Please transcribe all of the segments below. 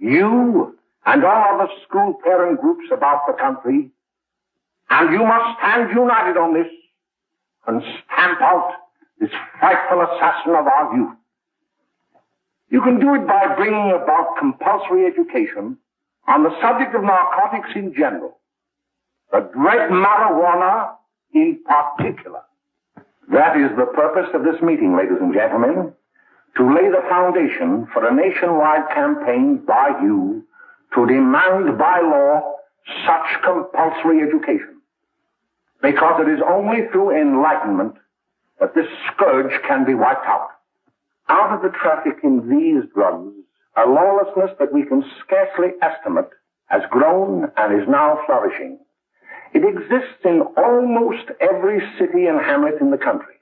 you and all other school parent groups about the country, and you must stand united on this and stamp out this frightful assassin of our youth. You can do it by bringing about compulsory education on the subject of narcotics in general, the dread marijuana in particular. That is the purpose of this meeting, ladies and gentlemen, to lay the foundation for a nationwide campaign by you to demand by law such compulsory education. Because it is only through enlightenment that this scourge can be wiped out. Out of the traffic in these drugs, a lawlessness that we can scarcely estimate has grown and is now flourishing. It exists in almost every city and hamlet in the country.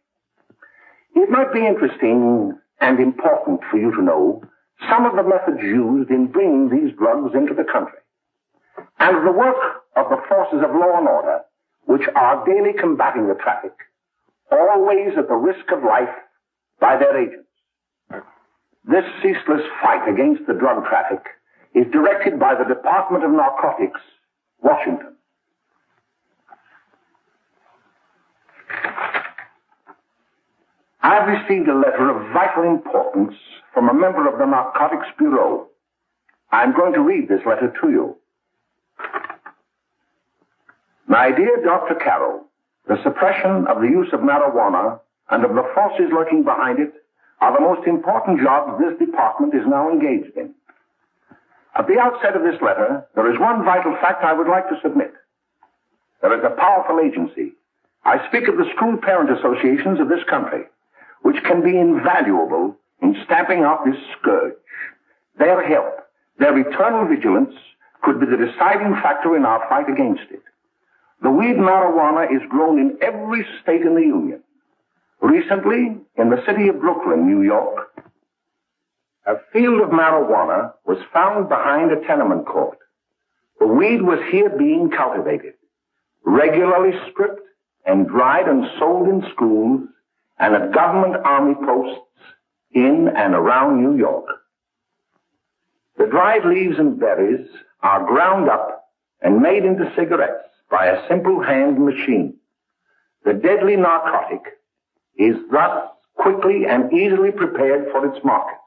It might be interesting and important for you to know some of the methods used in bringing these drugs into the country, and the work of the forces of law and order, which are daily combating the traffic, always at the risk of life, by their agents. This ceaseless fight against the drug traffic is directed by the Department of Narcotics, Washington. I've received a letter of vital importance from a member of the Narcotics Bureau. I'm going to read this letter to you. My dear Dr. Carroll, the suppression of the use of marijuana and of the forces lurking behind it are the most important jobs this department is now engaged in. At the outset of this letter, there is one vital fact I would like to submit. There is a powerful agency. I speak of the school parent associations of this country, which can be invaluable in stamping out this scourge. Their help, their eternal vigilance, could be the deciding factor in our fight against it. The weed marijuana is grown in every state in the Union. Recently, in the city of Brooklyn, New York, a field of marijuana was found behind a tenement court. The weed was here being cultivated, regularly stripped and dried and sold in schools and at government army posts in and around New York. The dried leaves and berries are ground up and made into cigarettes by a simple hand machine. The deadly narcotic is thus quickly and easily prepared for its market.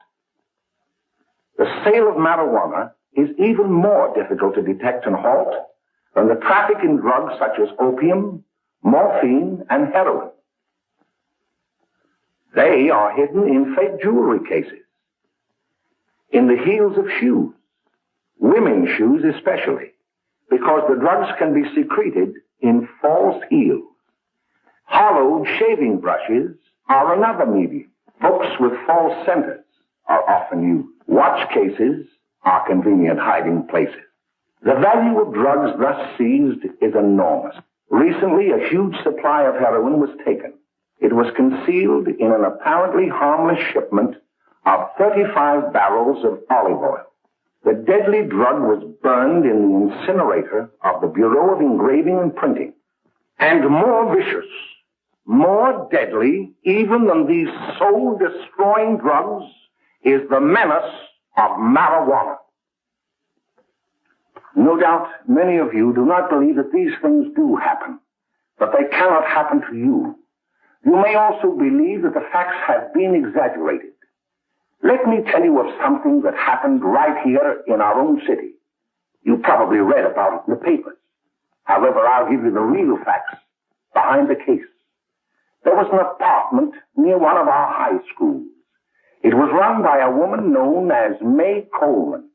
The sale of marijuana is even more difficult to detect and halt than the traffic in drugs such as opium, morphine, and heroin. They are hidden in fake jewelry cases, in the heels of shoes, women's shoes especially, because the drugs can be secreted in false heels. Hollowed shaving brushes are another medium. Books with false centers are often used. Watch cases are convenient hiding places. The value of drugs thus seized is enormous. Recently, a huge supply of heroin was taken. It was concealed in an apparently harmless shipment of 35 barrels of olive oil. The deadly drug was burned in the incinerator of the Bureau of Engraving and Printing. And more vicious, more deadly, even than these soul-destroying drugs, is the menace of marijuana. No doubt many of you do not believe that these things do happen, but they cannot happen to you. You may also believe that the facts have been exaggerated. Let me tell you of something that happened right here in our own city. You probably read about it in the papers. However, I'll give you the real facts behind the case. There was an apartment near one of our high schools. It was run by a woman known as May Coleman.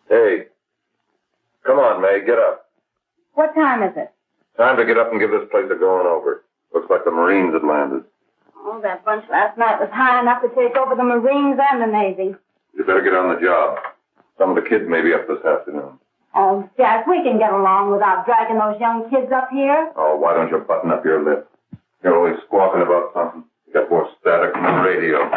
Hey, come on, May, get up. What time is it? Time to get up and give this place a going over. Looks like the Marines had landed. Oh, that bunch last night was high enough to take over the Marines and the Navy. You better get on the job. Some of the kids may be up this afternoon. Oh, Jack, we can get along without dragging those young kids up here. Oh, why don't you button up your lip? You're always squawking about something. You got more static than the radio.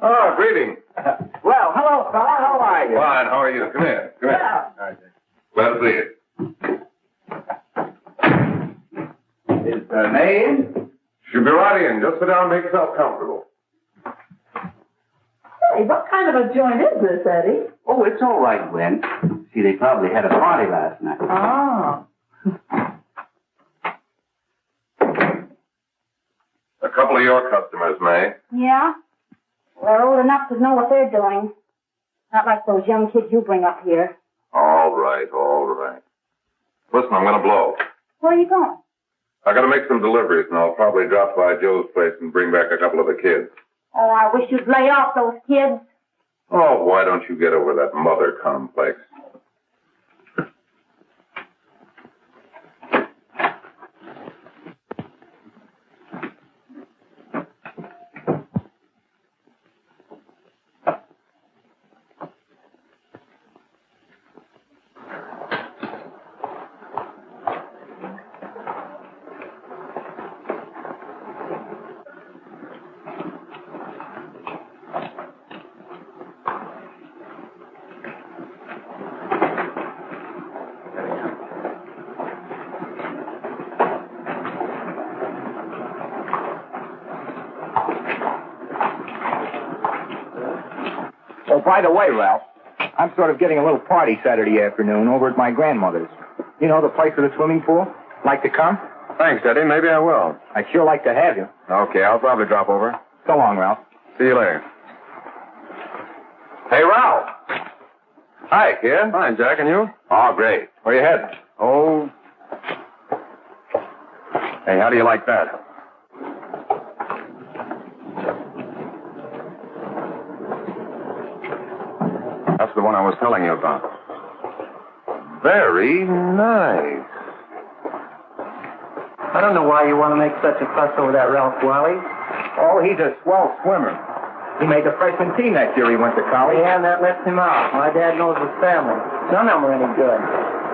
Oh, greetings. Well, hello, fella. How are you? Fine, how are you? Come here. Come here. Yeah. All right, glad to see you. Is the maid? She'll be right in. Just sit down and make yourself comfortable. Hey, what kind of a joint is this, Eddie? Oh, it's all right, Gwen. See, they probably had a party last night. Oh. A couple of your customers, May. Yeah? They're old enough to know what they're doing. Not like those young kids you bring up here. All right, all right. Listen, I'm going to blow. Where are you going? I got to make some deliveries, and I'll probably drop by Joe's place and bring back a couple of the kids. Oh, I wish you'd lay off those kids. Oh, why don't you get over that mother complex? Oh, by the way, Ralph, I'm sort of getting a little party Saturday afternoon over at my grandmother's. You know, the place with the swimming pool? Like to come? Thanks, Eddie. Maybe I will. I'd sure like to have you. Okay, I'll probably drop over. So long, Ralph. See you later. Hey, Ralph. Hi, kid. Fine, Jack, and you? Oh, great. Where you heading? Oh. Hey, how do you like that? That's the one I was telling you about. Very nice. I don't know why you want to make such a fuss over that Ralph Wally. Oh, he's a swell swimmer. He made the freshman team that year he went to college. Yeah, and that lets him out. My dad knows his family. None of them are any good.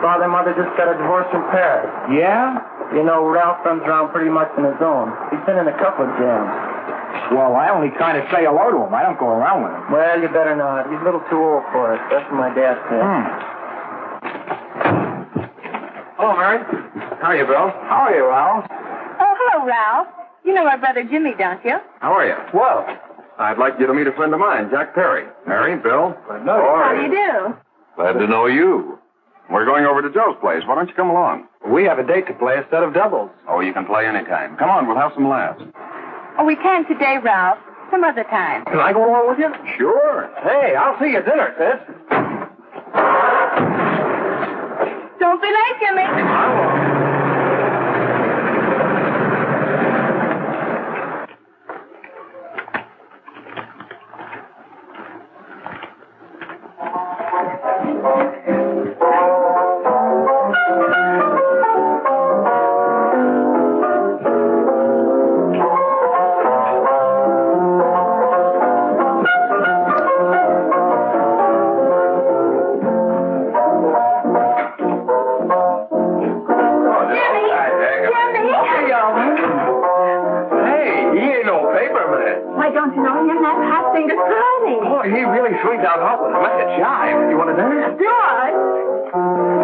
Father and mother just got a divorce from Paris. Yeah? You know, Ralph runs around pretty much on his own. He's been in a couple of jams. Well, I only kind of say hello to him. I don't go around with him. Well, you better not. He's a little too old for it. That's what my dad said. Hello, Mary. How are you, Bill? How are you, Ralph? Oh, hello, Ralph. You know my brother Jimmy, don't you? How are you? Well, I'd like you to meet a friend of mine, Jack Perry. Mary, Bill. How do you do? Glad to know you. We're going over to Joe's place. Why don't you come along? we have a date to play, a set of doubles. Oh, you can play anytime. Come on, we'll have some laughs. Oh, we can today, Ralph. Some other time. Can I go along with you? Sure. Hey, I'll see you at dinner, sis. Don't be late, Jimmy. I won't. Swings out hot with a like a jive. You want to dance? Do I?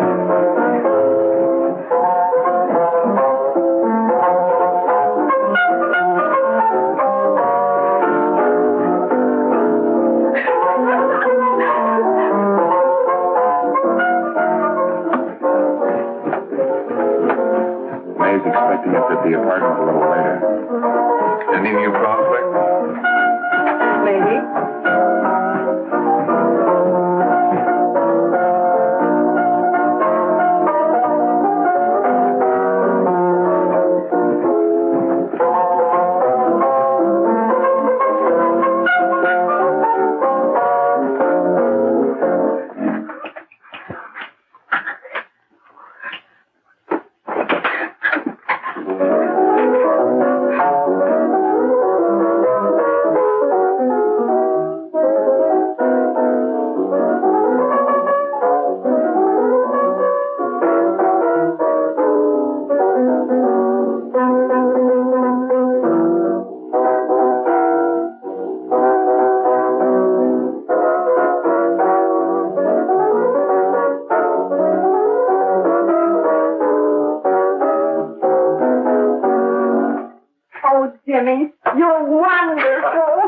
Jimmy. You're wonderful.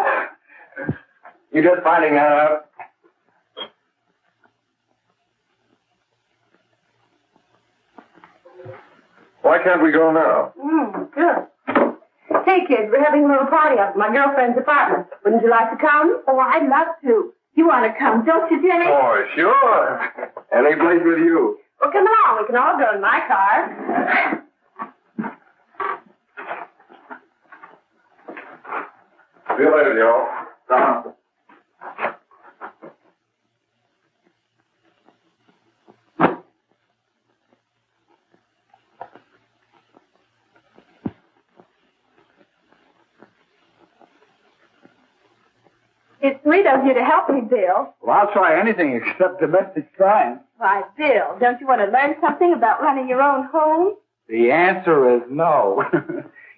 You just finding that out? Why can't we go now? Good. Hey, kids, we're having a little party up at my girlfriend's apartment. Wouldn't you like to come? Oh, I'd love to. You want to come, don't you, Jimmy? Oh, sure. Any place with you. Well, come along. We can all go in my car. See you later, y'all. It's sweet of you to help me, Bill. Well, I'll try anything except domestic science. Why, Bill, don't you want to learn something about running your own home? The answer is no.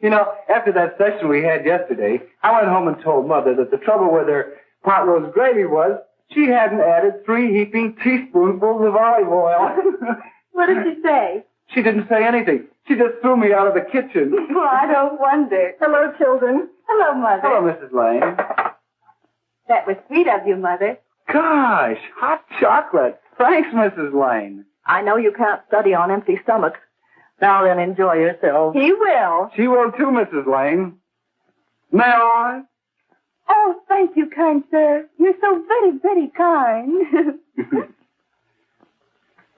You know, after that session we had yesterday, I went home and told Mother that the trouble with her pot roast gravy was she hadn't added 3 heaping teaspoonfuls of olive oil. What did she say? She didn't say anything. She just threw me out of the kitchen. Well, I don't wonder. Hello, children. Hello, Mother. Hello, Mrs. Lane. That was sweet of you, Mother. Gosh, hot chocolate. Thanks, Mrs. Lane. I know you can't study on empty stomachs. Now then, enjoy yourself. He will. She will too, Mrs. Lane. May I? Oh, thank you, kind sir. You're so very, very kind.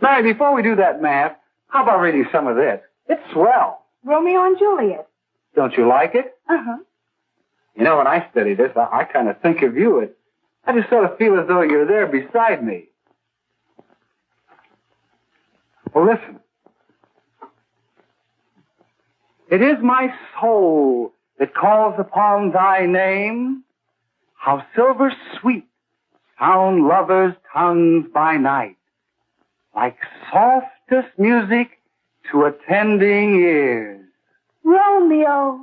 Mary, before we do that math, how about reading some of this? It's swell. Romeo and Juliet. Don't you like it? Uh-huh. You know, when I study this, I kind of think of you. I just sort of feel as though you're there beside me. Well, listen. It is my soul that calls upon thy name. How silver sweet sound lovers' tongues by night, like softest music to attending ears. Romeo,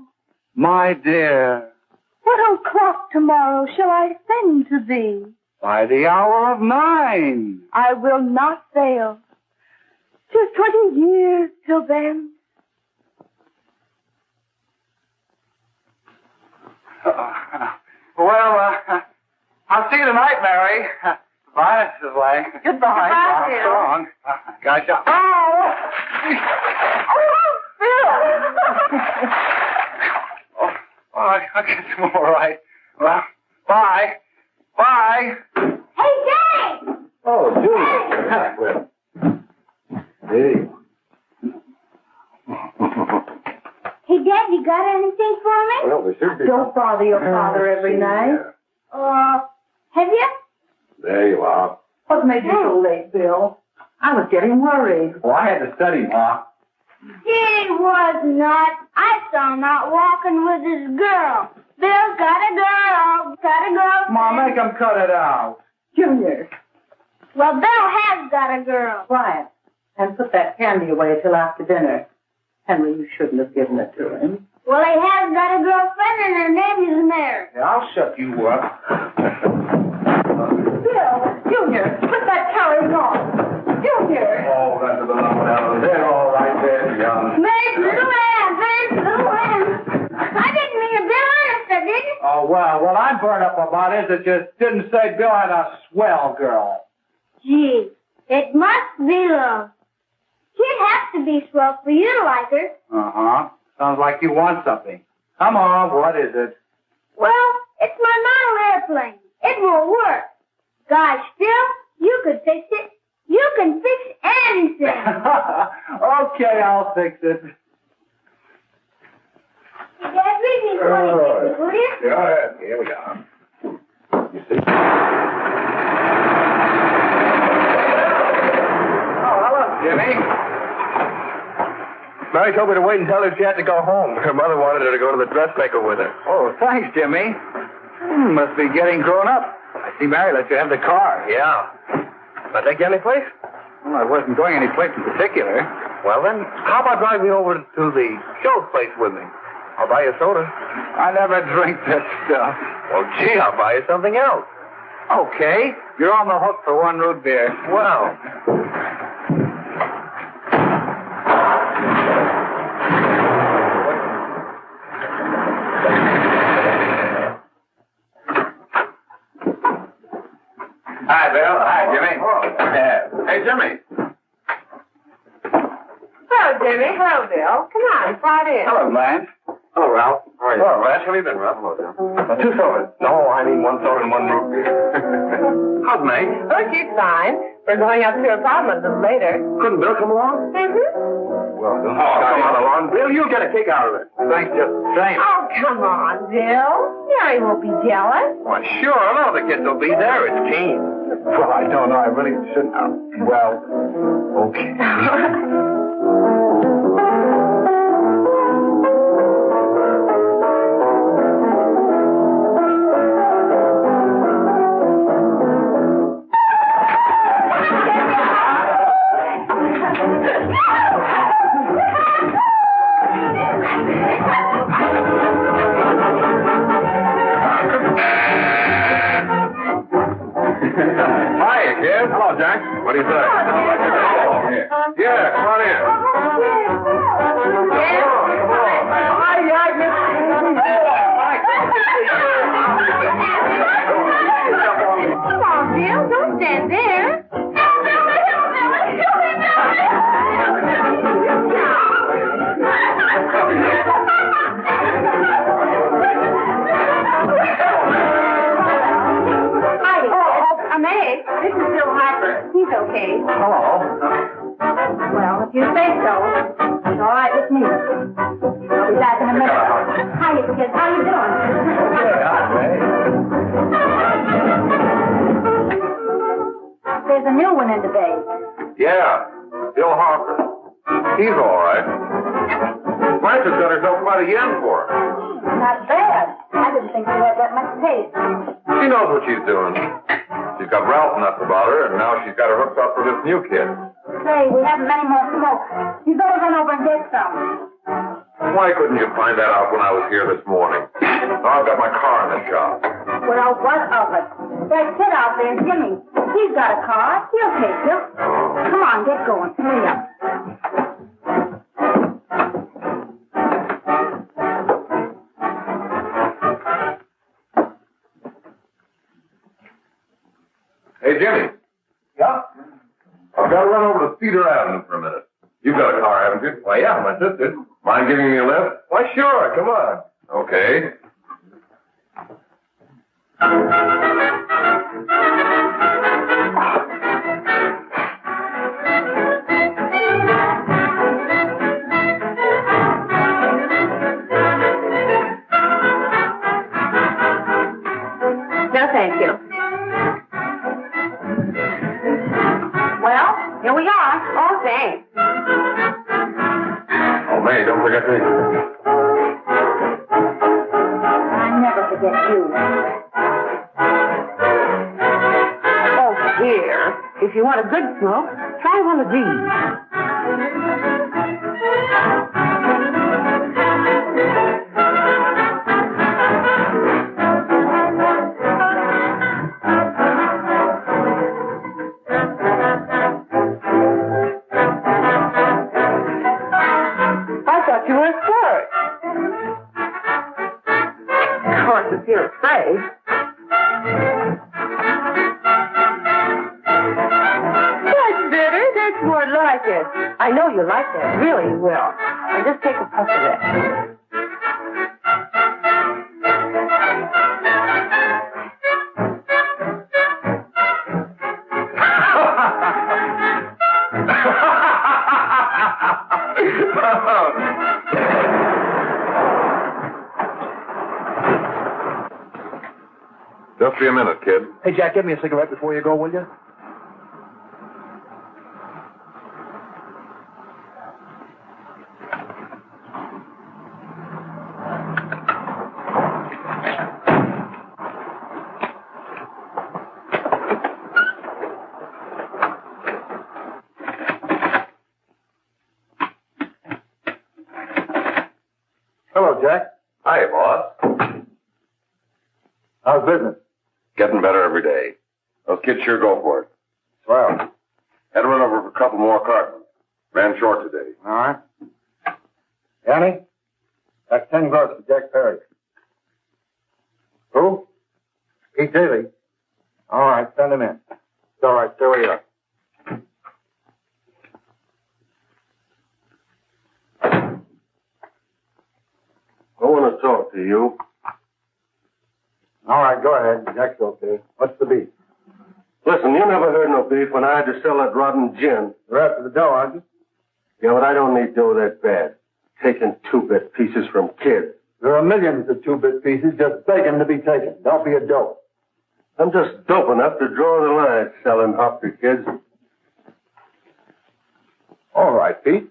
My dear, what o'clock tomorrow shall I send to thee? by the hour of 9. I will not fail. 'Tis 20 years till then. I'll see you tonight, Mary. Bye, Mrs. Lang. Goodbye. Goodbye, Bill. So long. Gotcha. Oh, Bill. I guess I'm all right. Well, bye. Bye. Hey, Dad! Oh, Julie. Hey. Hey, Dad, you got anything for me? Well, there should be. Don't bother your father every night. Have you? There you are. What made you so late, Bill? I was getting worried. Well, I had to study, Ma. He was not. I saw him out walking with his girl. Bill's got a girl. Got a girl. Ma, make him cut it out. Junior, Well, Bill has got a girl. quiet. And put that candy away till after dinner. Henry, you shouldn't have given it to him. Well, he has got a girlfriend, and her name is Mary. Yeah, I'll shut you up. Bill, Junior, put that carrying on. Junior. Oh, that's about out. They're all right there, young. Mary's little lamb. Mary's little lamb. I didn't mean to Bill honest, I didn't. Oh, well, what I'm burned up about is it just didn't say Bill had a swell girl. Gee, it must be love. She'd have to be swell for you to like her. Uh-huh. Sounds like you want something. Come on, what is it? Well, it's my model airplane. It won't work. Gosh, Bill, you could fix it. You can fix anything. Okay, I'll fix it. Dad, read me 26, will you? Go ahead. Here we are. You see? Oh, hello, Jimmy. Mary told me to wait and tell her she had to go home. Her mother wanted her to go to the dressmaker with her. Oh, thanks, Jimmy. Must be getting grown up. I see Mary let you have the car. Yeah. But take you any place? Well, I wasn't going any place in particular. Well, then, how about driving me over to the show place with me? I'll buy you a soda. I never drink that stuff. Well, gee, I'll buy you something else. Okay. You're on the hook for 1 root beer. Well. Hi, Bill. Hi, Jimmy. Yeah. Hey, Jimmy. Hello, Jimmy. Hello, Bill. Come on, slide in. Hello, Blanche. Hello, Ralph. How are you? Hello, Blanche. How have you been, Ralph? Hello, Jim. 2 sodas. No, I mean 1 soda and 1 root beer. How's Meg? Oh, she's fine. We're going up to her apartment a little later. Couldn't Bill come along? Mm-hmm. Well, come on along. Bill, you'll get a kick out of it. Thanks just the same. Oh, come on, Bill. Mary won't be jealous. Why, sure. All the kids will be there. It's keen. Well, I don't know. I really shouldn't. Well, okay. Hiya, kid. Hello, Jack. What do you say? Yeah, come on in. Come on, Bill. Don't stand there. Meg, this is Bill Harper. He's okay. Hello. Well, if you say so, it's all right with me. I'll be back in a minute. Hiya, kids. How you doing? There's a new one in today. Yeah, Bill Harper. He's all right. Blanche has got herself quite a yen for her. Not bad. I didn't think she had that much taste. She knows what she's doing. She's got Ralph nuts about her, and now she's got her hooked up with this new kid. Say, we haven't many more smoke. You better run over and get some. Why couldn't you find that out when I was here this morning? Now I've got my car in the shop. Well, what of it? That kid out there, Jimmy. He's got a car. He'll take you. Come on, get going. Hurry up. Hey, Jimmy. Yeah? I've got to run over to Cedar Avenue for a minute. You've got a car, haven't you? Well, yeah, my sister. Mind giving me a lift? Why, sure. Come on. Okay. No, thank you. Well, here we are. Oh, thanks. Oh, May, don't forget me. I never forget you. Oh, dear. If you want a good smoke, try one of these. I thought you were a flirt. Of course, if you're afraid. That's better. That's more like it. I know you like that. Really, you will. Now just take a puff of that. Just be a minute, kid. Hey, Jack, give me a cigarette before you go, will you? Hello, Jack. Hi, boss. How's business? Getting better every day. Those kids sure go for it. Swell. Had to run over for a couple more cartons. Ran short today. All right. Annie, that's 10 gross for Jack Perry. Who? Pete Daly. All right, send him in. All right, there we are. I want to talk to you. All right, go ahead. Jack's okay. What's the beef? Listen, you never heard no beef when I had to sell that rotten gin. You're after the dough, aren't you? Yeah, but I don't need dough that bad. Taking 2-bit pieces from kids. There are millions of 2-bit pieces just begging to be taken. Don't be a dope. I'm just dope enough to draw the line selling hop to kids. All right, Pete.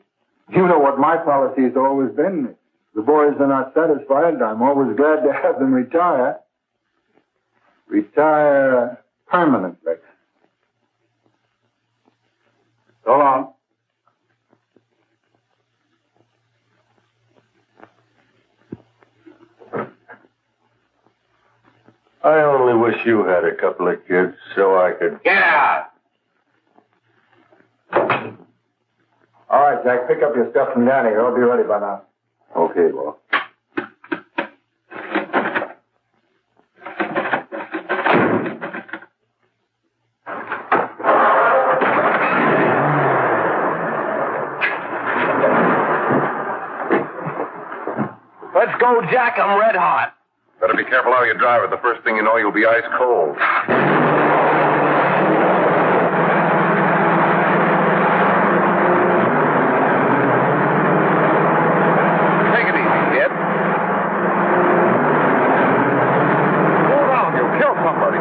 You know what my policy has always been. If the boys are not satisfied, I'm always glad to have them retire. Retire permanently. So long. I only wish you had a couple of kids so I could... Get out! All right, Jack, pick up your stuff from down here. I'll be ready by now. Okay, well. Let's go, Jack. I'm red hot. Better be careful how you drive it. The first thing you know, you'll be ice cold. Take it easy, kid. Slow down. You'll kill somebody.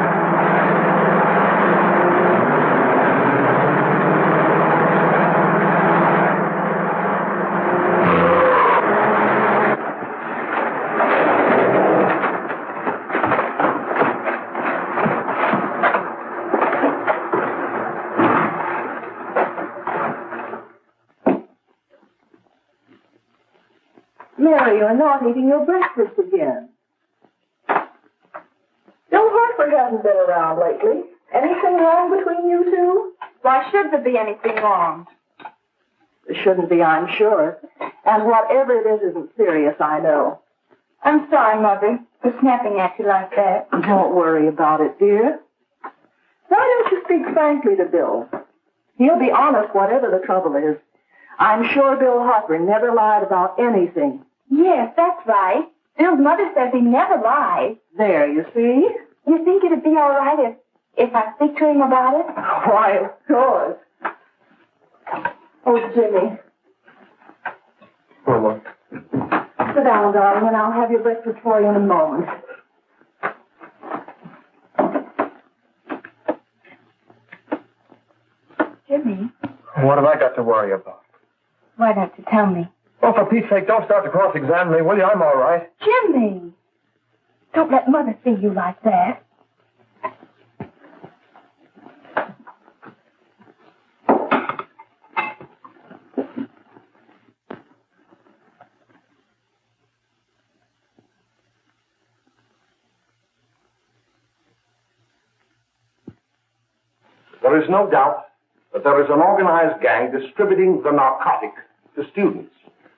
Mary, you're not eating your breakfast again. Bill Hartford hasn't been around lately. Anything wrong between you two? Why should there be anything wrong? There shouldn't be, I'm sure. And whatever it is isn't serious, I know. I'm sorry, Mother, for snapping at you like that. Don't worry about it, dear. Why don't you speak frankly to Bill? He'll be honest whatever the trouble is. I'm sure Bill Hartford never lied about anything. Yes, that's right. Bill's mother says he never lies. There, you see? You think it'd be all right if I speak to him about it? Why, of course. Oh, Jimmy. Oh, what? Sit down, darling, and I'll have your breakfast for you in a moment. Jimmy, What have I got to worry about? why don't you tell me? Oh, for Pete's sake, don't start to cross-examine me, will you? I'm all right. Jimmy! Don't let Mother see you like that. There is no doubt that there is an organized gang distributing the narcotic to students,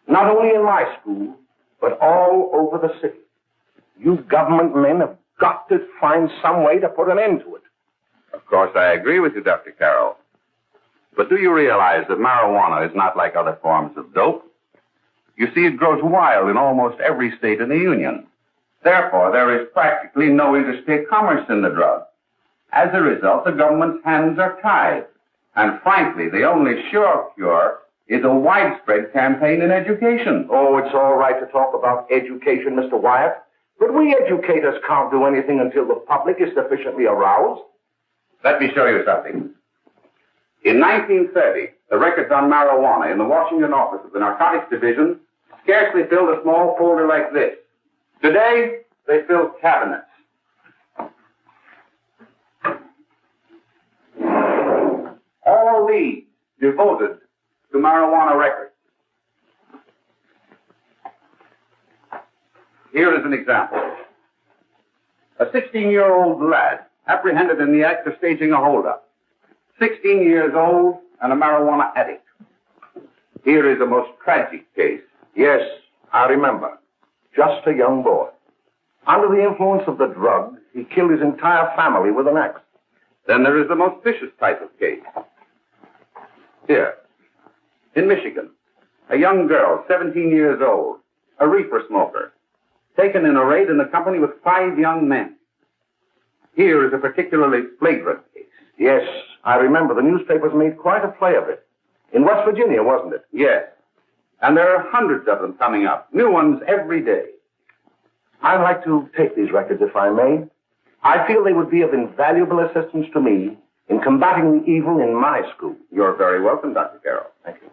not only in my school, but all over the city. You government men have got to find some way to put an end to it. Of course, I agree with you, Dr. Carroll. But do you realize that marijuana is not like other forms of dope? You see, it grows wild in almost every state in the Union. Therefore, there is practically no interstate commerce in the drug. As a result, the government's hands are tied. And frankly, the only sure cure is a widespread campaign in education. Oh, it's all right to talk about education, Mr. Wyatt, but we educators can't do anything until the public is sufficiently aroused. Let me show you something. In 1930, the records on marijuana in the Washington office of the Narcotics Division scarcely filled a small folder like this. Today, they fill cabinets. All these devoted to marijuana records. Here is an example. A 16-year-old lad apprehended in the act of staging a holdup. 16 years old and a marijuana addict. Here is a most tragic case. Yes, I remember. Just a young boy. Under the influence of the drug, he killed his entire family with an axe. Then there is the most vicious type of case. Here. In Michigan, a young girl, 17 years old, a reefer smoker, taken in a raid in the company with 5 young men. Here is a particularly flagrant case. Yes, I remember. The newspapers made quite a play of it. In West Virginia, wasn't it? Yes. And there are hundreds of them coming up. New ones every day. I'd like to take these records, if I may. I feel they would be of invaluable assistance to me in combating the evil in my school. You're very welcome, Dr. Carroll. Thank you.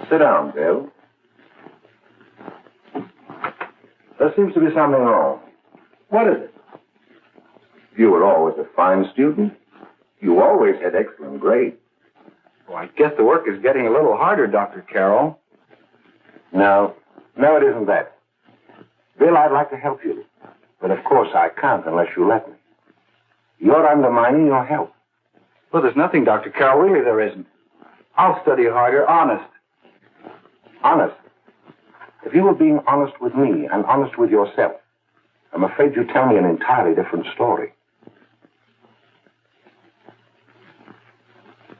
Sit down, Bill. There seems to be something wrong. What is it? You were always a fine student. You always had excellent grades. Well, I guess the work is getting a little harder, Dr. Carroll. No, it isn't that. Bill, I'd like to help you. But of course I can't unless you let me. You're undermining your health. Well, there's nothing, Dr. Carroll. Really, there isn't. I'll study harder, honest. Honest? If you were being honest with me and honest with yourself, I'm afraid you'd tell me an entirely different story.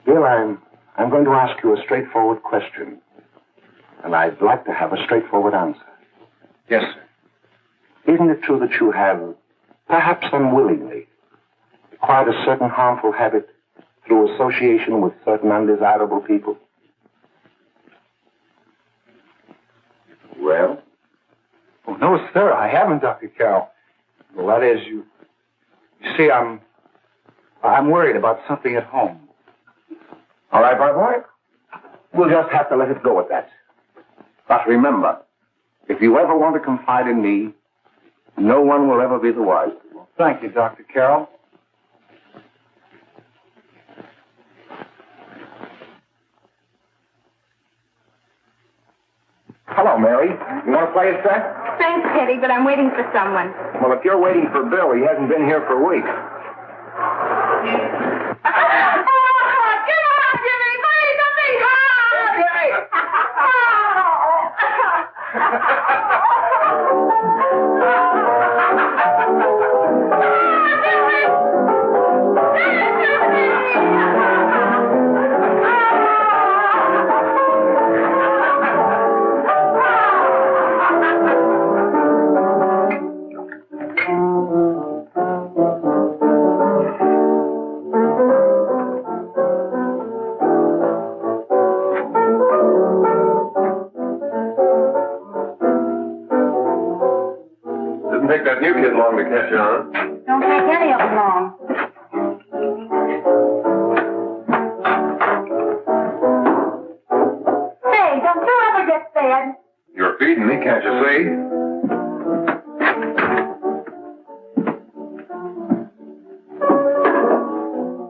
Bill, I'm going to ask you a straightforward question. And I'd like to have a straightforward answer. Yes, sir. Isn't it true that you have, perhaps unwillingly, acquired a certain harmful habit through association with certain undesirable people? Well? Oh, no, sir, I haven't, Dr. Carroll. Well, that is, you see, I'm worried about something at home. All right, my boy. We'll just have to let it go at that. But remember, if you ever want to confide in me, no one will ever be the wiser. Well, thank you, Dr. Carroll. Hello, Mary. You want to play a set? Thanks, Teddy, but I'm waiting for someone. Well, if you're waiting for Bill, he hasn't been here for weeks. Take that new kid long to catch on. Don't take any of them long. Say, don't you ever get fed? You're feeding me, can't you see?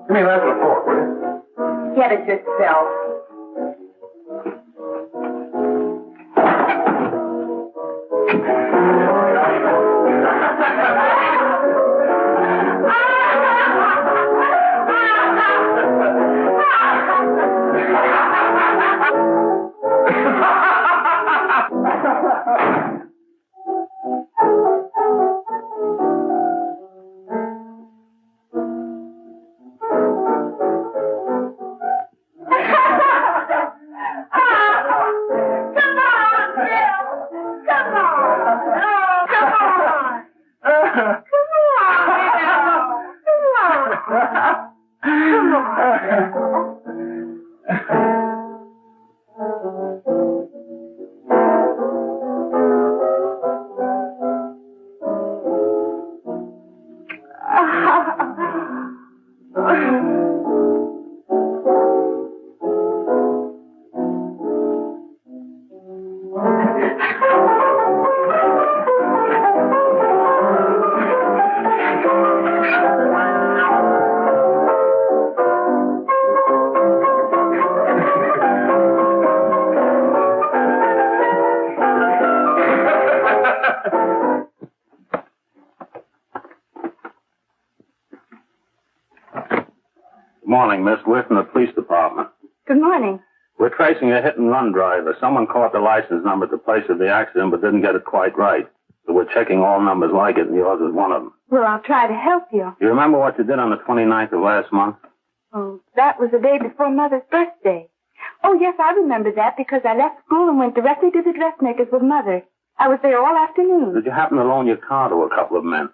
Give me a knife and a fork, will you? Get it yourself. Morning, Miss. We're from the police department. Good morning. We're tracing a hit-and-run driver. Someone caught the license number at the place of the accident but didn't get it quite right. So So we're checking all numbers like it, and yours is one of them. Well, I'll try to help you. You remember what you did on the 29th of last month? Oh, that was the day before Mother's birthday. Oh, yes, I remember that because I left school and went directly to the dressmaker's with Mother. I was there all afternoon. Did you happen to loan your car to a couple of men?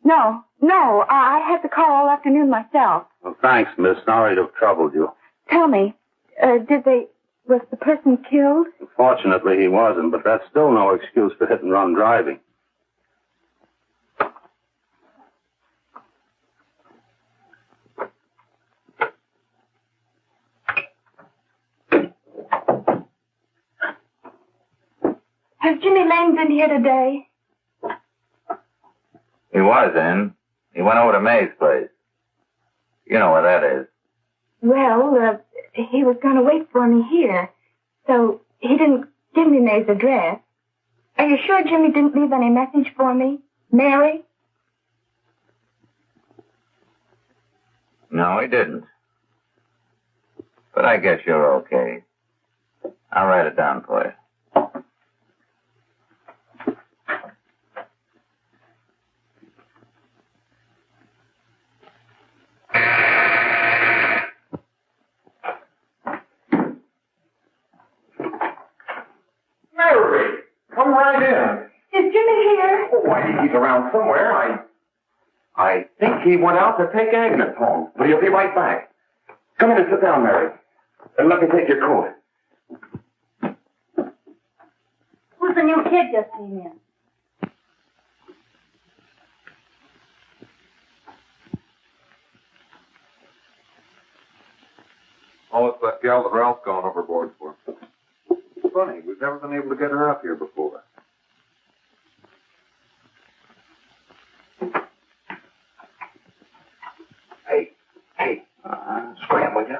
No, I had the car all afternoon myself. Well, thanks, miss. Sorry to have troubled you. Tell me, was the person killed? Fortunately, he wasn't, but that's still no excuse for hit-and-run driving. Has Jimmy Lane been here today? He was in. He went over to May's place. You know where that is. Well, he was going to wait for me here, so he didn't give me May's address. Are you sure Jimmy didn't leave any message for me? Mary? No, he didn't. But I guess you're okay. I'll write it down for you. Mary, come right in. Is Jimmy here? Oh, he's around somewhere. I think he went out to take Agnes home, but he'll be right back. Come in and sit down, Mary. And let me take your coat. Who's the new kid just came in? Oh, it's that gal that Ralph's gone overboard for. Funny, we've never been able to get her up here before. Hey, scram, will you?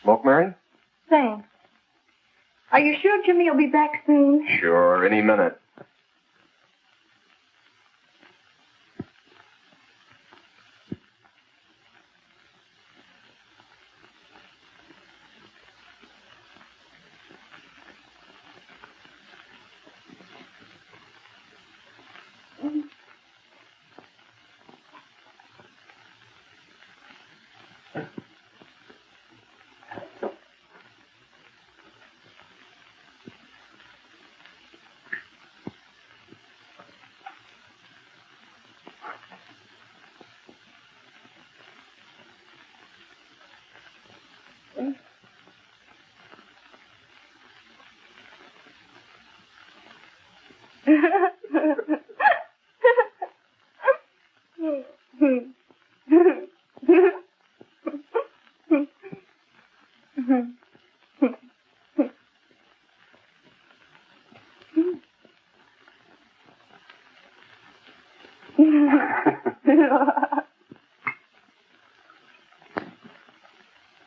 Smoke, Mary? Thanks. Are you sure Jimmy will be back soon? Sure, any minute.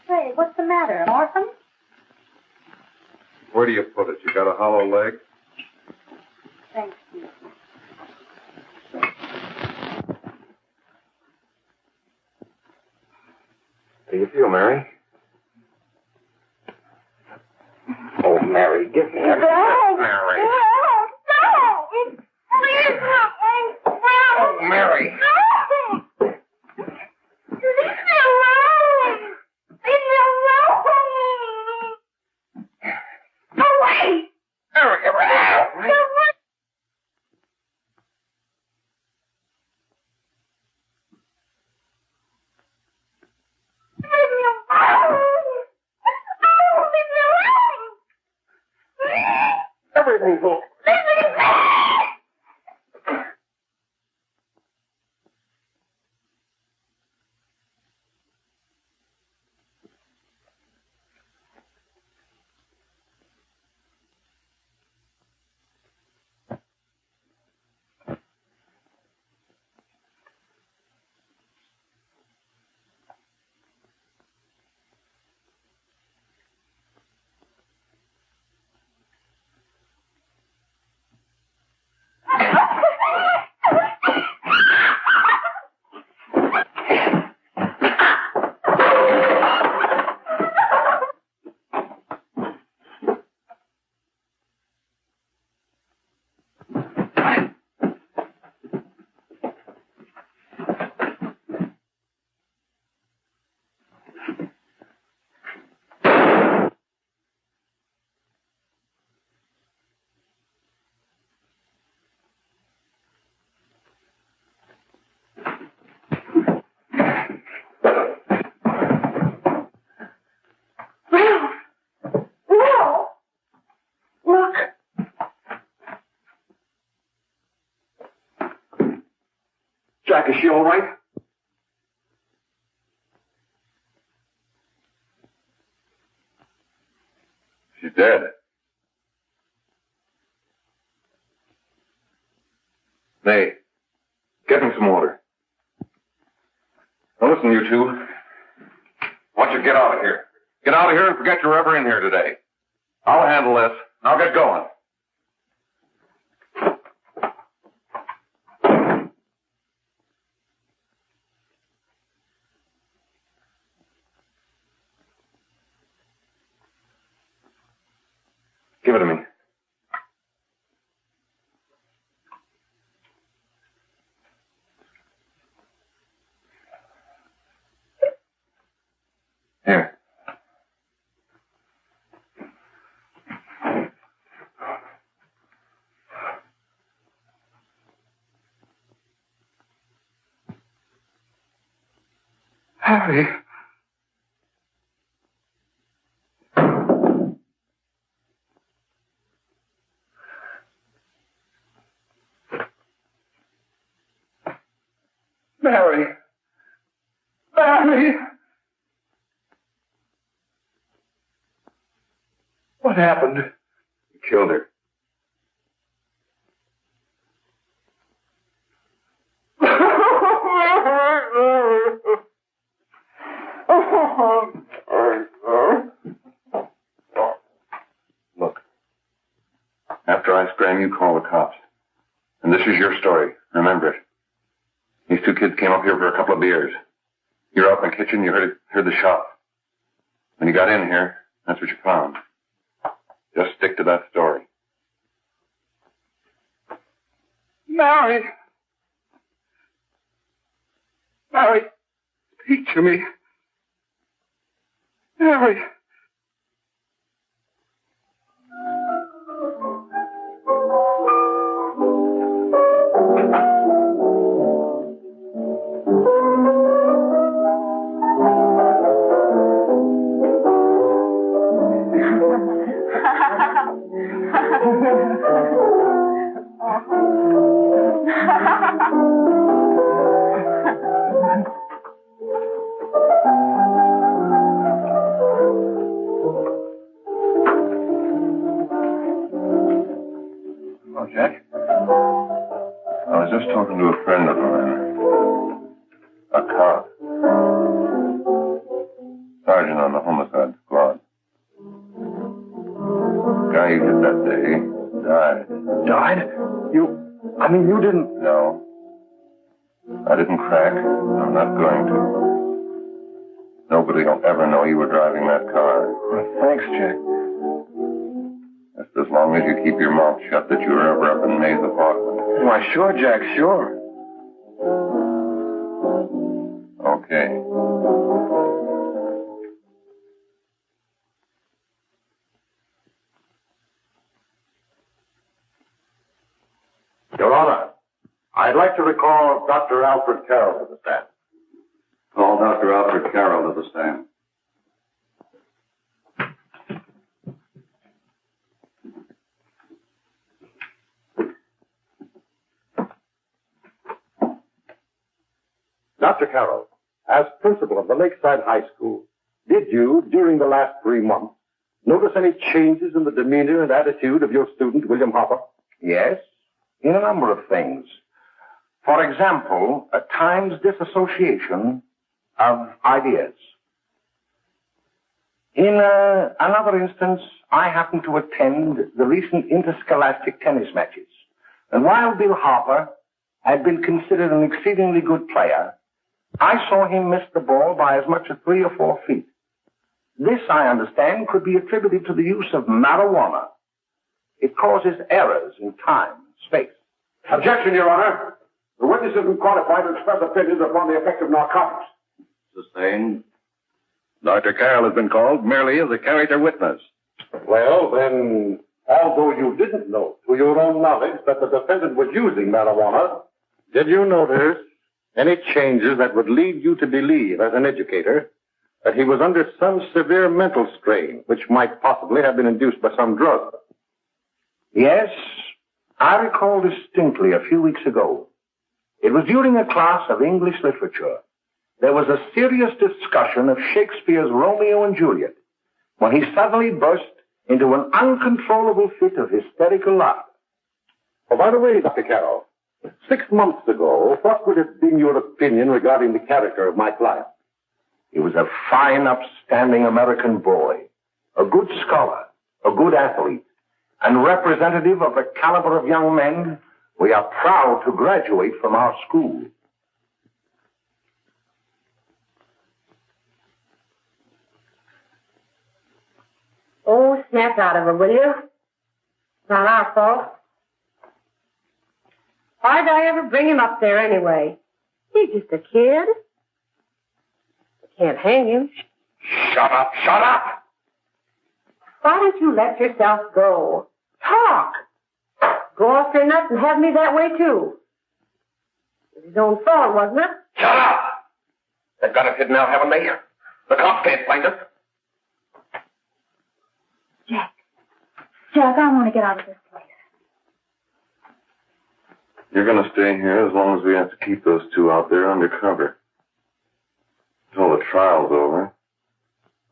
Hey, what's the matter? An orphan? Where do you put it? You got a hollow leg? Thank you. How do you feel, Mary? Oh, Mary, give me a... Mary. Oh, Mary. Everything's all... Jack, is she all right? She's dead. May, get me some water. Now listen, you two. I want you to get out of here. Get out of here and forget you're ever in here today. I'll handle this. Now get going. Give it to me. Here. Harry. Mary. Mary. What happened? You killed her. Look. After I scram, you call the cops. And this is your story. Remember it. These two kids came up here for a couple of beers. You were out in the kitchen, you heard the shot. When you got in here, that's what you found. Just stick to that story. Mary. Mary, speak to me. Mary. Oh, Jack? I was just talking to a friend of mine. A cop. Sergeant on the homicide squad. The guy you hit that day died. Died? You didn't... No. I didn't crack. I'm not going to. Nobody will ever know you were driving that car. Well, thanks, Jack. Just as long as you keep your mouth shut that you were ever up in May's apartment. Why, sure, Jack, sure. Okay. Your Honor, I'd like to recall Dr. Alfred Carroll to the stand. Call Dr. Alfred Carroll to the stand. Dr. Carroll, as principal of the Lakeside High School, did you, during the last 3 months, notice any changes in the demeanor and attitude of your student, William Hopper? Yes, in a number of things. For example, at times disassociation of ideas. In another instance, I happened to attend the recent interscholastic tennis matches. And while Bill Harper had been considered an exceedingly good player, I saw him miss the ball by as much as 3 or 4 feet. This, I understand, could be attributed to the use of marijuana. It causes errors in time and space. Objection, Your Honor. The witness has been qualified to express opinions upon the effect of narcotics. Sustained. Dr. Carroll has been called merely as a character witness. Well, then, although you didn't know to your own knowledge that the defendant was using marijuana, did you notice any changes that would lead you to believe, as an educator, that he was under some severe mental strain, which might possibly have been induced by some drug? Yes, I recall distinctly a few weeks ago. It was during a class of English literature. There was a serious discussion of Shakespeare's Romeo and Juliet, when he suddenly burst into an uncontrollable fit of hysterical laughter. Oh, by the way, Dr. Carroll, 6 months ago, what would have been your opinion regarding the character of my client? He was a fine, upstanding American boy, a good scholar, a good athlete, and representative of the caliber of young men we are proud to graduate from our school. Oh, snap out of it, will you? It's not our fault. Why'd I ever bring him up there anyway? He's just a kid. I can't hang him. Shut up, shut up! Why don't you let yourself go? Talk. Go off your nuts and have me that way, too. It was his own fault, wasn't it? Shut up! They've got us hidden now, haven't they? The cops can't find us. Jack, I want to get out of this place. You're going to stay here as long as we have to keep those two out there undercover. Until the trial's over.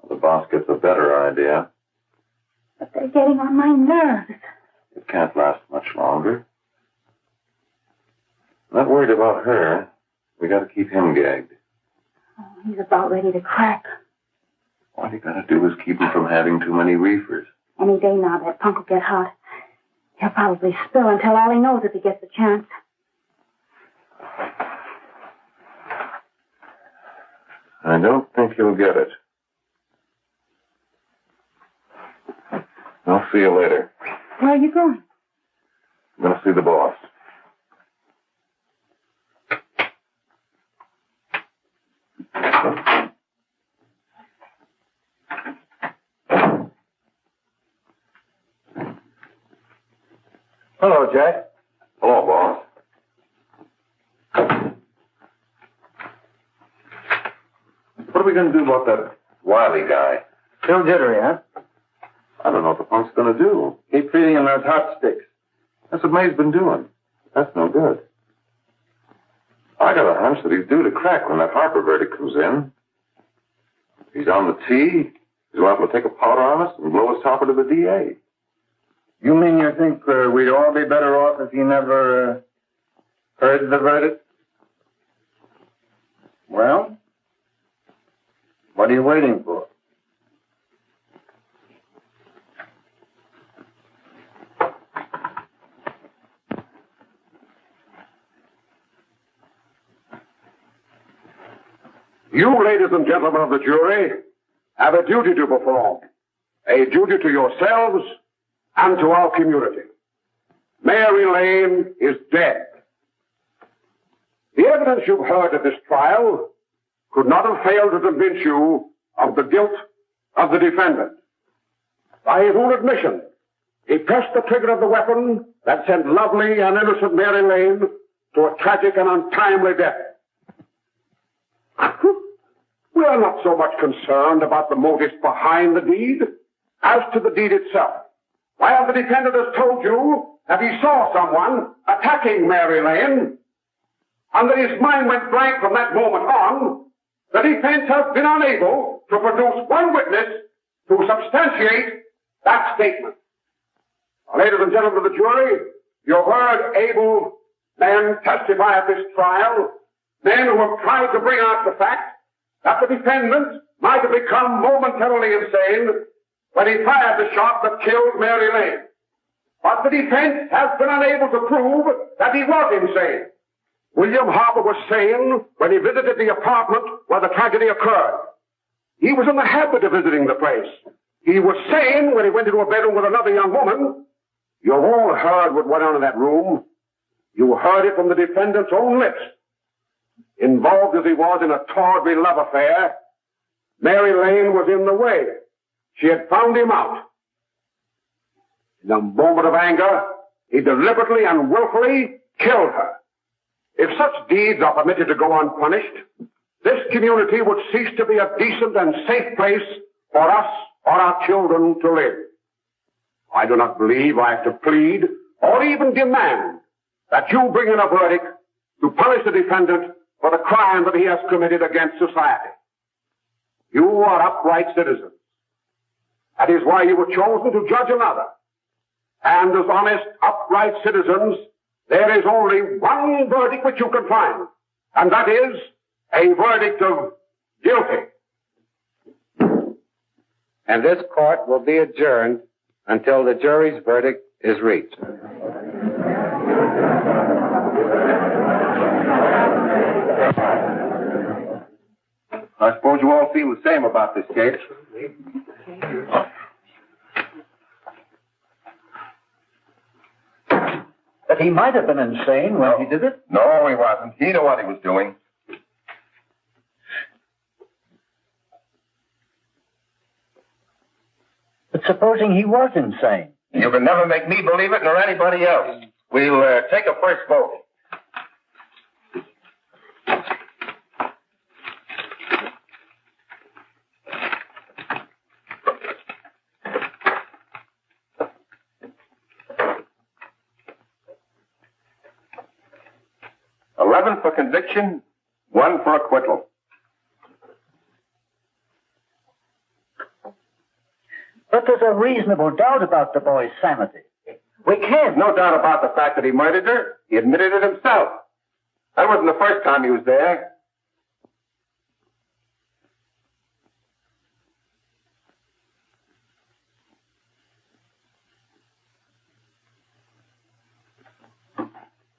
The boss gets a better idea. But they're getting on my nerves. It can't last much longer. Not worried about her. We got to keep him gagged. Oh, he's about ready to crack. All you got to do is keep him from having too many reefers. Any day now, that punk will get hot. He'll probably spill and tell all he knows if he gets the chance. I don't think he'll get it. I'll see you later. Where are you going? I'm going to see the boss. Hello, Jack. Hello, boss. What are we going to do about that Wiley guy? Still jittery, huh? I don't know what the punk's going to do. Keep feeding him those hot sticks. That's what May's been doing. That's no good. I got a hunch that he's due to crack when that Harper verdict comes in. He's on the tee. He's liable to take a powder on us and blow us topper to the DA. You mean you think we'd all be better off if he never heard the verdict? Well, what are you waiting for? You, ladies and gentlemen of the jury, have a duty to perform. A duty to yourselves and to our community. Mary Lane is dead. The evidence you've heard at this trial could not have failed to convince you of the guilt of the defendant. By his own admission, he pressed the trigger of the weapon that sent lovely and innocent Mary Lane to a tragic and untimely death. We are not so much concerned about the motives behind the deed as to the deed itself. While the defendant has told you that he saw someone attacking Mary Lane, and that his mind went blank from that moment on, the defense has been unable to produce one witness to substantiate that statement. Now, ladies and gentlemen of the jury, you heard able men testify at this trial, men who have tried to bring out the fact that the defendant might have become momentarily insane when he fired the shot that killed Mary Lane. But the defense has been unable to prove that he was insane. William Harper was sane when he visited the apartment where the tragedy occurred. He was in the habit of visiting the place. He was sane when he went into a bedroom with another young woman. You've all heard what went on in that room. You heard it from the defendant's own lips. Involved as he was in a tawdry love affair, Mary Lane was in the way. She had found him out. In a moment of anger, he deliberately and willfully killed her. If such deeds are permitted to go unpunished, this community would cease to be a decent and safe place for us or our children to live. I do not believe I have to plead or even demand that you bring in a verdict to punish the defendant for the crime that he has committed against society. You are upright citizens. That is why you were chosen to judge another. And as honest, upright citizens, there is only one verdict which you can find, and that is a verdict of guilty. And this court will be adjourned until the jury's verdict is reached. I suppose you all feel the same about this case. But he might have been insane when he did it. No, he wasn't. He knew what he was doing. But supposing he was insane? You can never make me believe it, nor anybody else. We'll take a first vote. For conviction, 1 for acquittal. But there's a reasonable doubt about the boy's sanity. We can't. No doubt about the fact that he murdered her. He admitted it himself. That wasn't the first time he was there.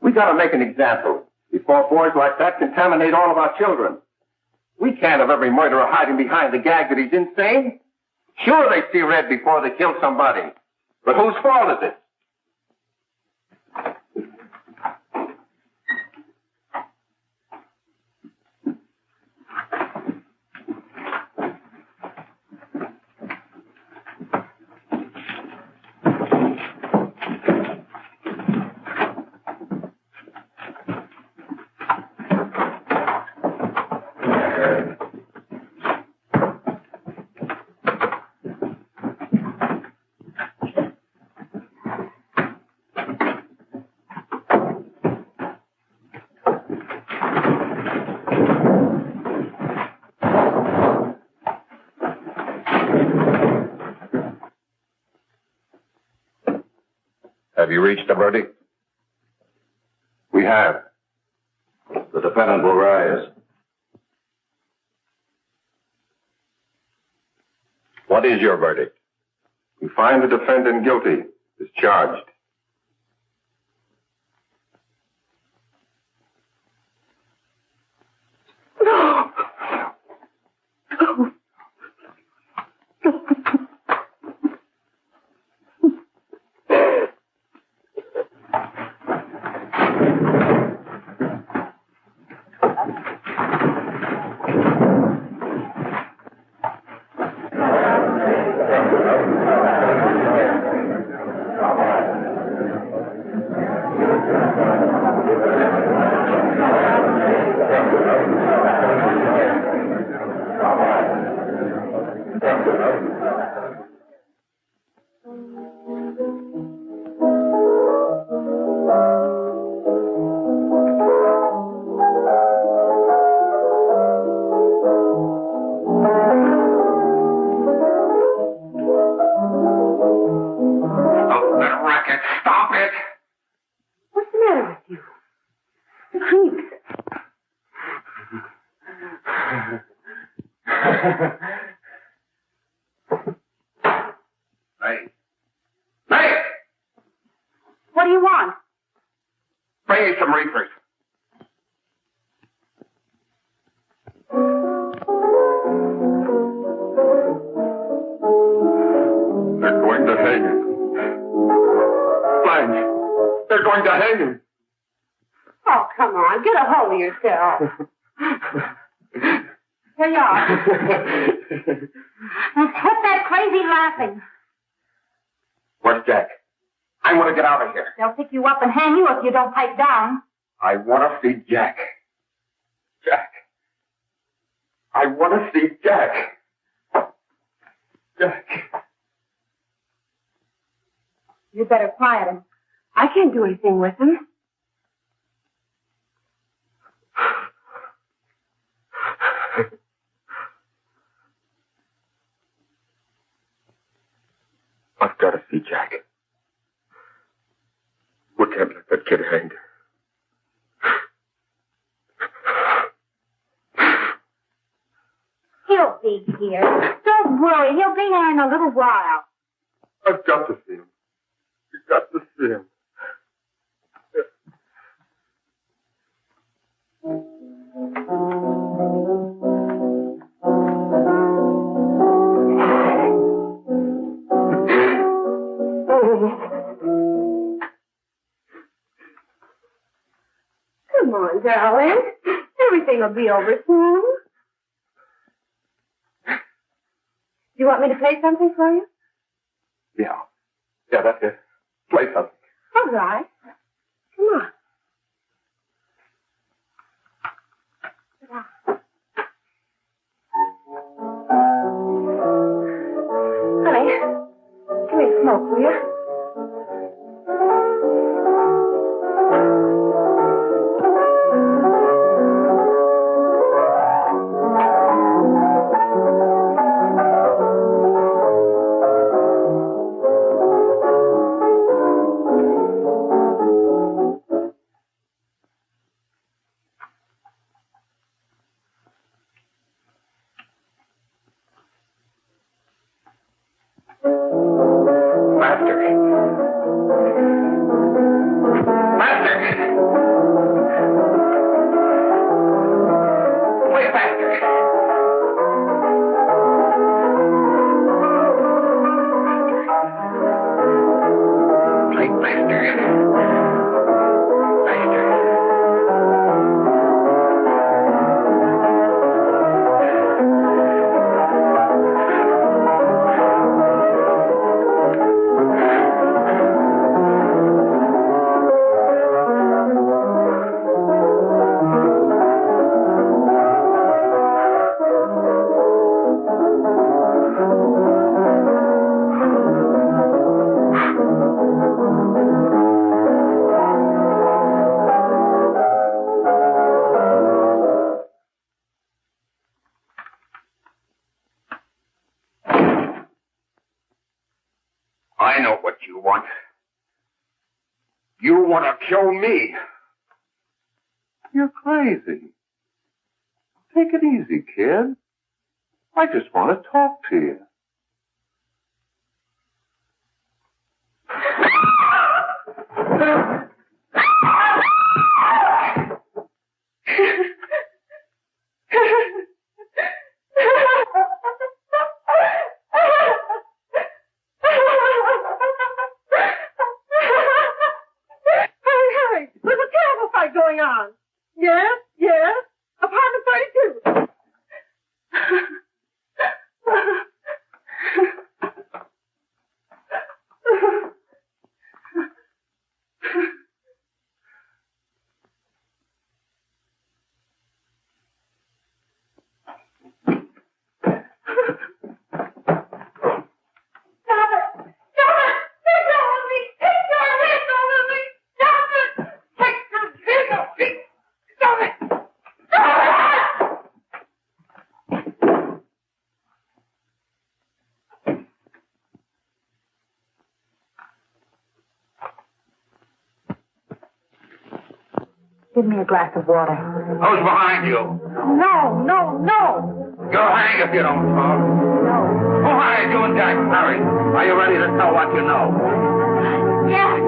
We gotta make an example before boys like that contaminate all of our children. We can't have every murderer hiding behind the gag that he's insane. Sure, they see red before they kill somebody. But whose fault is it? Have you reached a verdict? We have. The defendant will rise. What is your verdict? We find the defendant guilty, as charged. No. No. What do you want? Bring me some reefers. They're going to hang him. Blanche, they're going to hang him. Oh, come on. Get a hold of yourself. Here you are. Quit that crazy laughing. Where's Jack? I want to get out of here. They'll pick you up and hang you if you don't pipe down. I want to see Jack. Jack. I want to see Jack. Jack. You better quiet him. I can't do anything with him. I've got to see Jack. We can't let that kid hang. He'll be here. Don't worry. He'll be here in a little while. I've got to see him. You've got to see him. Come on, darling. Everything will be over soon. You want me to play something for you? Yeah, that's it. Play something. All right. Come on. Honey, give me a smoke, will you? I know what you want. You want to kill me. You're crazy. Take it easy, kid. I just want to talk to you. Going on. Yes, yes. Apartment 32. Give me a glass of water. Who's behind you? No, no, no. You'll hang if you don't talk. No. Who hired you and Jack? Hurry. Are you ready to tell what you know? Yes.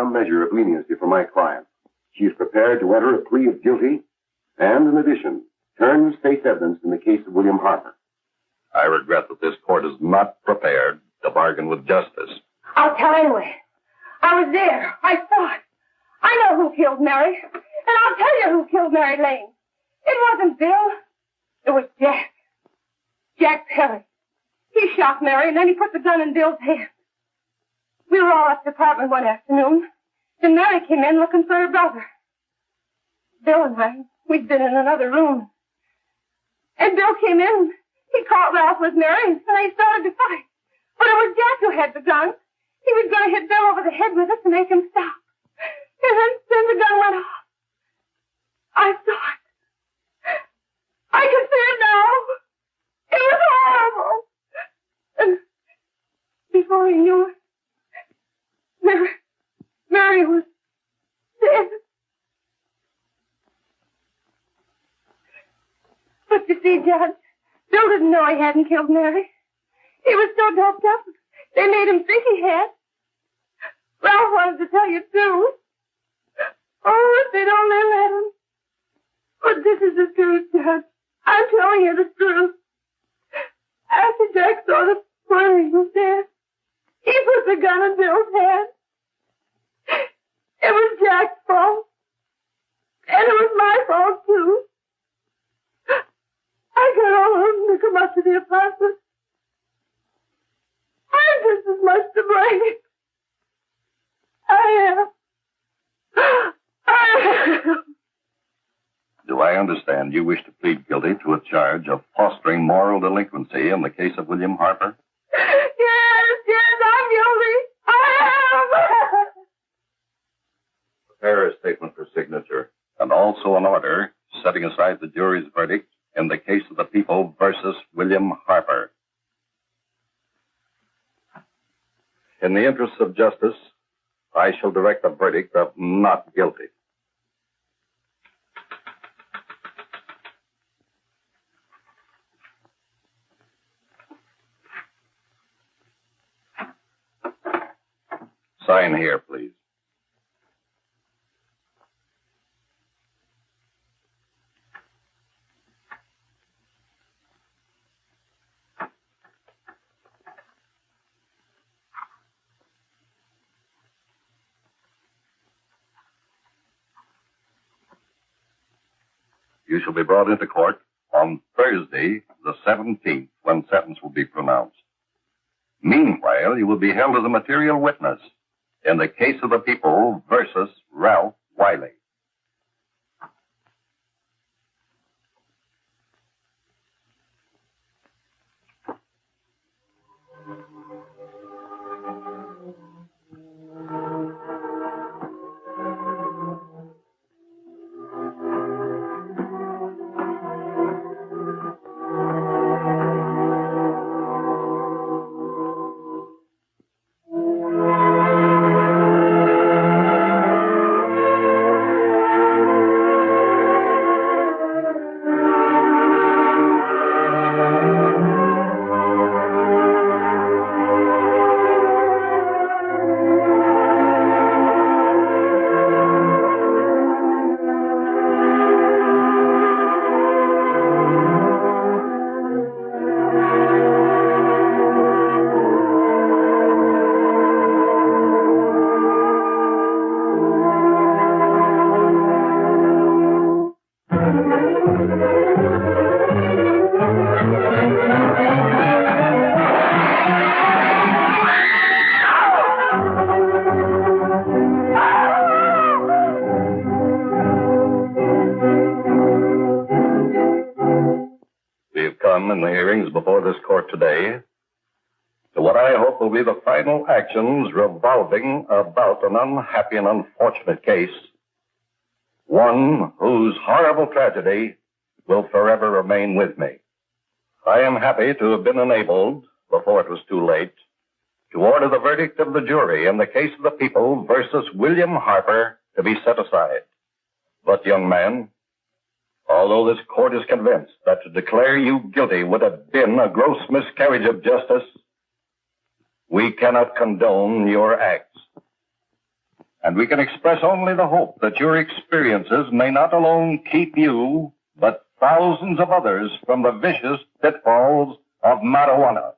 some measure of leniency for my client. She is prepared to enter a plea of guilty and, in addition, turn state's evidence in the case of William Harper. I regret that this court is not prepared to bargain with justice. I'll tell anyway. I was there. I saw it. I know who killed Mary. And I'll tell you who killed Mary Lane. It wasn't Bill. It was Jack. Jack Perry. He shot Mary and then he put the gun in Bill's hand. We were all at the apartment one afternoon. Then Mary came in looking for her brother. Bill and I, we'd been in another room. And Bill came in. He caught Ralph with Mary and they started to fight. But it was Jack who had the gun. He was going to hit Bill over the head with it to make him stop. And then the gun went off. I saw it. I can see it now. It was horrible. And before he knew it, Mary was dead. But you see, Judge, Bill didn't know he hadn't killed Mary. He was so doped up, they made him think he had. Ralph wanted to tell you, too. Oh, if they'd only let him. But this is the truth, Judge. I'm telling you the truth. After Jack saw the where he was dead, he put the gun in Bill's hand. It was Jack's fault. And it was my fault, too. I got all of them to come up to the apartment. I'm just as much to blame. I am. Do I understand you wish to plead guilty to a charge of fostering moral delinquency in the case of William Harper? Yes, I'm guilty. I am. Prepare a statement for signature, and also an order setting aside the jury's verdict in the case of the people versus William Harper. In the interests of justice, I shall direct a verdict of not guilty. Sign here, please. You shall be brought into court on Thursday, the 17th, when sentence will be pronounced. Meanwhile, you will be held as a material witness in the case of the people versus Ralph Wiley. In the hearings before this court today, to what I hope will be the final actions revolving about an unhappy and unfortunate case, one whose horrible tragedy will forever remain with me. I am happy to have been enabled, before it was too late, to order the verdict of the jury in the case of the people versus William Harper to be set aside. But, young man, although this court is convinced that to declare you guilty would have been a gross miscarriage of justice, we cannot condone your acts. and we can express only the hope that your experiences may not alone keep you, but thousands of others from the vicious pitfalls of marijuana.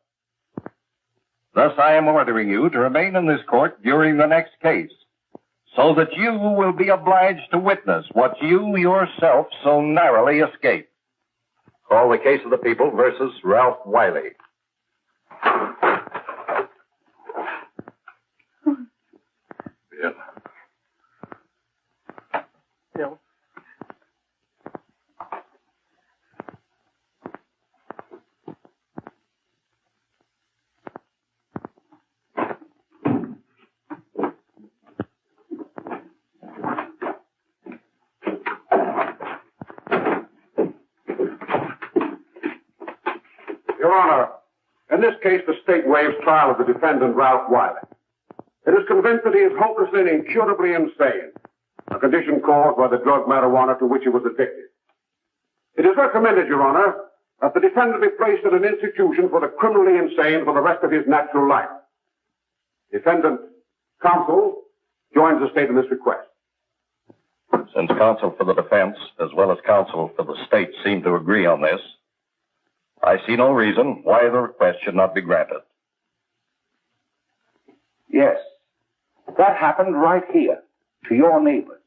Thus, I am ordering you to remain in this court during the next case, so that you will be obliged to witness what you yourself so narrowly escaped. Call the case of the people versus Ralph Wiley. Bill. Bill. Your Honor, in this case, the state waives trial of the defendant, Ralph Wiley. It is convinced that he is hopelessly and incurably insane, a condition caused by the drug marijuana to which he was addicted. It is recommended, Your Honor, that the defendant be placed in an institution for the criminally insane for the rest of his natural life. Defendant counsel joins the state in this request. Since counsel for the defense, as well as counsel for the state, seem to agree on this, I see no reason why the request should not be granted. Yes, that happened right here, to your neighbors.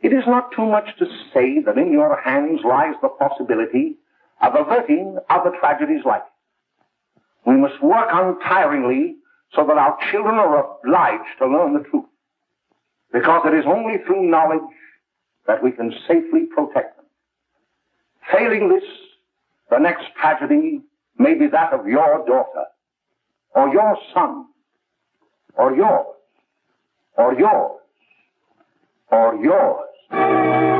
It is not too much to say that in your hands lies the possibility of averting other tragedies like it. We must work untiringly so that our children are obliged to learn the truth, because it is only through knowledge that we can safely protect them. Failing this, the next tragedy may be that of your daughter, or your son, or yours, or yours, or yours.